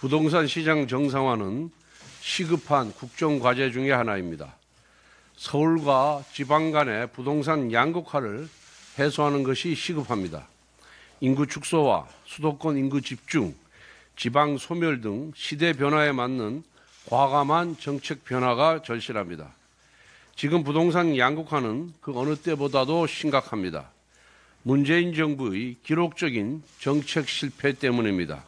부동산 시장 정상화는 시급한 국정과제 중의 하나입니다. 서울과 지방 간의 부동산 양극화를 해소하는 것이 시급합니다. 인구 축소와 수도권 인구 집중, 지방 소멸 등 시대 변화에 맞는 과감한 정책 변화가 절실합니다. 지금 부동산 양극화는 그 어느 때보다도 심각합니다. 문재인 정부의 기록적인 정책 실패 때문입니다.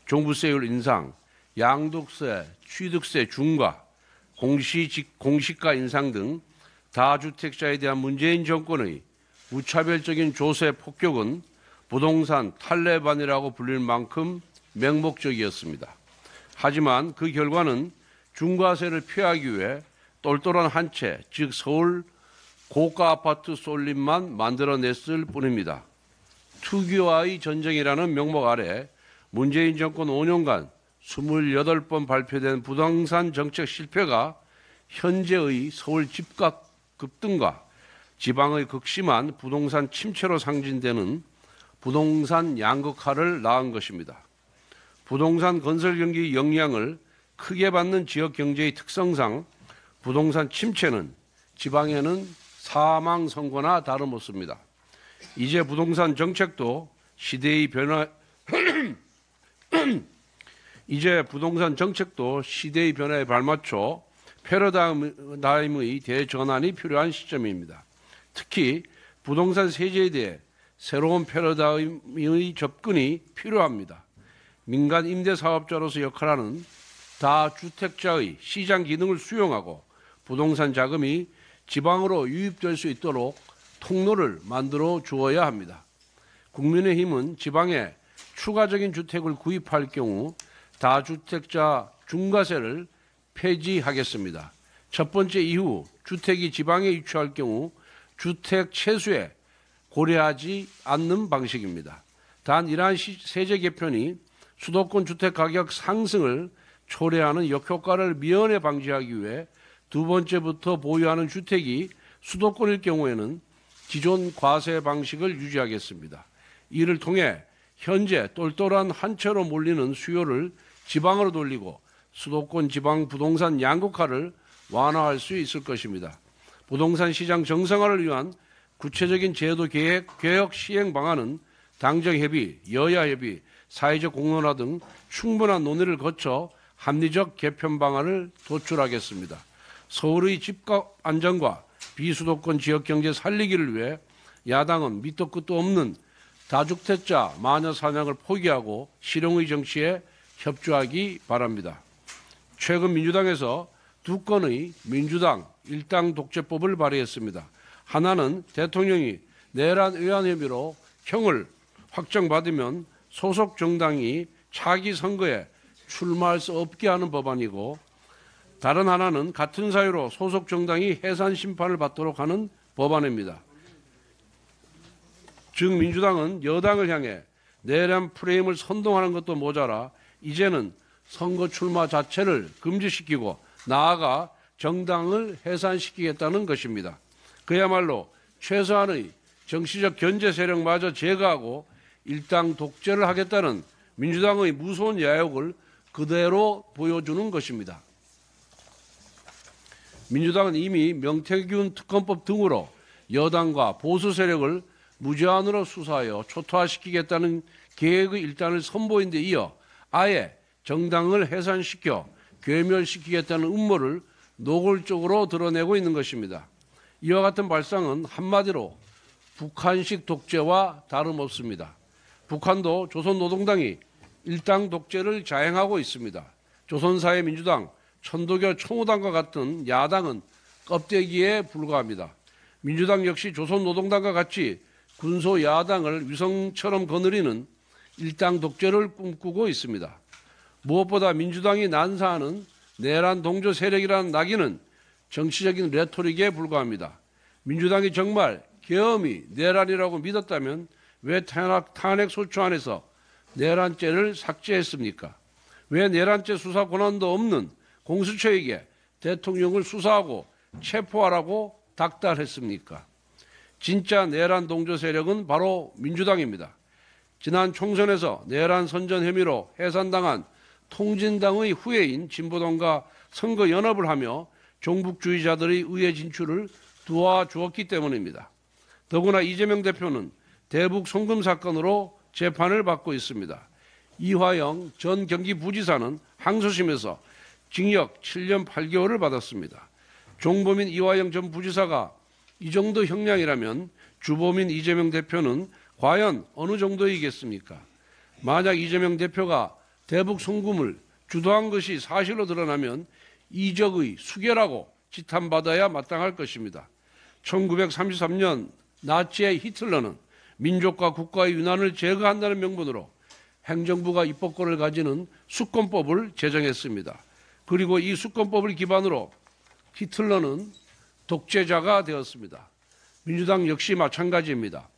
종부세율 인상, 양도세, 취득세 중과, 공시가 인상 등 다주택자에 대한 문재인 정권의 무차별적인 조세 폭격은 부동산 탈레반이라고 불릴 만큼 맹목적이었습니다. 하지만 그 결과는 중과세를 피하기 위해 똘똘한 한 채, 즉 서울 고가 아파트 쏠림만 만들어냈을 뿐입니다. 투기와의 전쟁이라는 명목 아래 문재인 정권 5년간 28번 발표된 부동산 정책 실패가 현재의 서울 집값 급등과 지방의 극심한 부동산 침체로 상징되는 부동산 양극화를 낳은 것입니다. 부동산 건설 경기 영향을 크게 받는 지역 경제의 특성상 부동산 침체는 지방에는 사망 선고나 다름없습니다. 이제 부동산 정책도 시대의 변화에 발맞춰 패러다임의 대전환이 필요한 시점입니다. 특히 부동산 세제에 대해 새로운 패러다임의 접근이 필요합니다. 민간 임대사업자로서 역할하는 다주택자의 시장 기능을 수용하고 부동산 자금이 지방으로 유입될 수 있도록 통로를 만들어 주어야 합니다. 국민의힘은 지방에 추가적인 주택을 구입할 경우 다주택자 중과세를 폐지하겠습니다. 첫 번째 이후 주택이 지방에 유치할 경우 주택 채수에 고려하지 않는 방식입니다. 단 이러한 세제 개편이 수도권 주택 가격 상승을 초래하는 역효과를 미연에 방지하기 위해 두 번째부터 보유하는 주택이 수도권일 경우에는 기존 과세 방식을 유지하겠습니다. 이를 통해 현재 똘똘한 한 채로 몰리는 수요를 지방으로 돌리고 수도권 지방 부동산 양극화를 완화할 수 있을 것입니다. 부동산 시장 정상화를 위한 구체적인 제도 개혁 시행 방안은 당정 협의, 여야 협의, 사회적 공론화 등 충분한 논의를 거쳐 합리적 개편 방안을 도출하겠습니다. 서울의 집값 안정과 비수도권 지역경제 살리기를 위해 야당은 밑도 끝도 없는 다주택자 마녀 사냥을 포기하고 실용의 정치에 협조하기 바랍니다. 최근 민주당에서 두 건의 민주당 일당 독재법을 발의했습니다. 하나는 대통령이 내란 의안 혐의로 형을 확정받으면 소속 정당이 차기 선거에 출마할 수 없게 하는 법안이고, 다른 하나는 같은 사유로 소속 정당이 해산 심판을 받도록 하는 법안입니다. 즉 민주당은 여당을 향해 내란 프레임을 선동하는 것도 모자라 이제는 선거 출마 자체를 금지시키고 나아가 정당을 해산시키겠다는 것입니다. 그야말로 최소한의 정치적 견제 세력마저 제거하고 일당 독재를 하겠다는 민주당의 무서운 야욕을 그대로 보여주는 것입니다. 민주당은 이미 명태균 특검법 등으로 여당과 보수 세력을 무제한으로 수사하여 초토화시키겠다는 계획의 일단을 선보인 데 이어 아예 정당을 해산시켜 괴멸시키겠다는 음모를 노골적으로 드러내고 있는 것입니다. 이와 같은 발상은 한마디로 북한식 독재와 다름없습니다. 북한도 조선노동당이 일당 독재를 자행하고 있습니다. 조선사회민주당, 천도교 총우당과 같은 야당은 껍데기에 불과합니다. 민주당 역시 조선노동당과 같이 군소야당을 위성처럼 거느리는 일당 독재를 꿈꾸고 있습니다. 무엇보다 민주당이 난사하는 내란 동조 세력이라는 낙인은 정치적인 레토릭에 불과합니다. 민주당이 정말 계엄이 내란이라고 믿었다면 왜 탄핵소추안에서 내란죄를 삭제했습니까? 왜 내란죄 수사 권한도 없는 공수처에게 대통령을 수사하고 체포하라고 닥달했습니까? 진짜 내란 동조 세력은 바로 민주당입니다. 지난 총선에서 내란 선전 혐의로 해산당한 통진당의 후예인 진보당과 선거 연합을 하며 종북주의자들의 의회 진출을 도와주었기 때문입니다. 더구나 이재명 대표는 대북 송금 사건으로 재판을 받고 있습니다. 이화영 전 경기부지사는 항소심에서 징역 7년 8개월을 받았습니다. 종범인 이화영 전 부지사가 이 정도 형량이라면 주범인 이재명 대표는 과연 어느 정도이겠습니까? 만약 이재명 대표가 대북 송금을 주도한 것이 사실로 드러나면 이적의 수괴라고 지탄받아야 마땅할 것입니다. 1933년 나치의 히틀러는 민족과 국가의 유난을 제거한다는 명분으로 행정부가 입법권을 가지는 수권법을 제정했습니다. 그리고 이 수권법을 기반으로 히틀러는 독재자가 되었습니다. 민주당 역시 마찬가지입니다.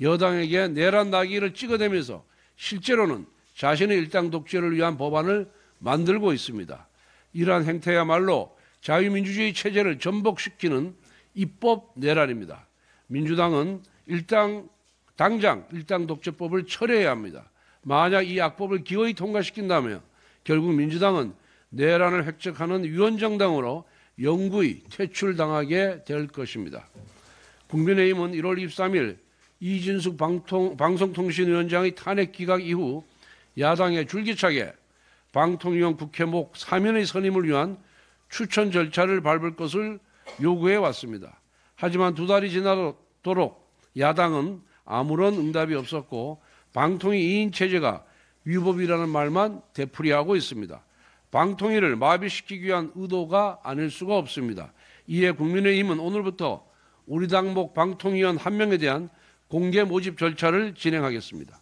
여당에게 내란 나기를 찍어대면서 실제로는 자신의 일당 독재를 위한 법안을 만들고 있습니다. 이러한 행태야말로 자유민주주의 체제를 전복시키는 입법 내란입니다. 민주당은 당장 일당 독재법을 철회해야 합니다. 만약 이 악법을 기어이 통과시킨다면 결국 민주당은 내란을 획책하는 위원정당으로 영구히 퇴출당하게 될 것입니다. 국민의힘은 1월 23일 이진숙 방송통신위원장의 탄핵 기각 이후 야당에 줄기차게 방통위원 국회목 사면의 선임을 위한 추천 절차를 밟을 것을 요구해 왔습니다. 하지만 2달이 지나도록 야당은 아무런 응답이 없었고 방통위 2인 체제가 위법이라는 말만 되풀이하고 있습니다. 방통위를 마비시키기 위한 의도가 아닐 수가 없습니다. 이에 국민의힘은 오늘부터 우리 당목 방통위원 1명에 대한 공개 모집 절차를 진행하겠습니다.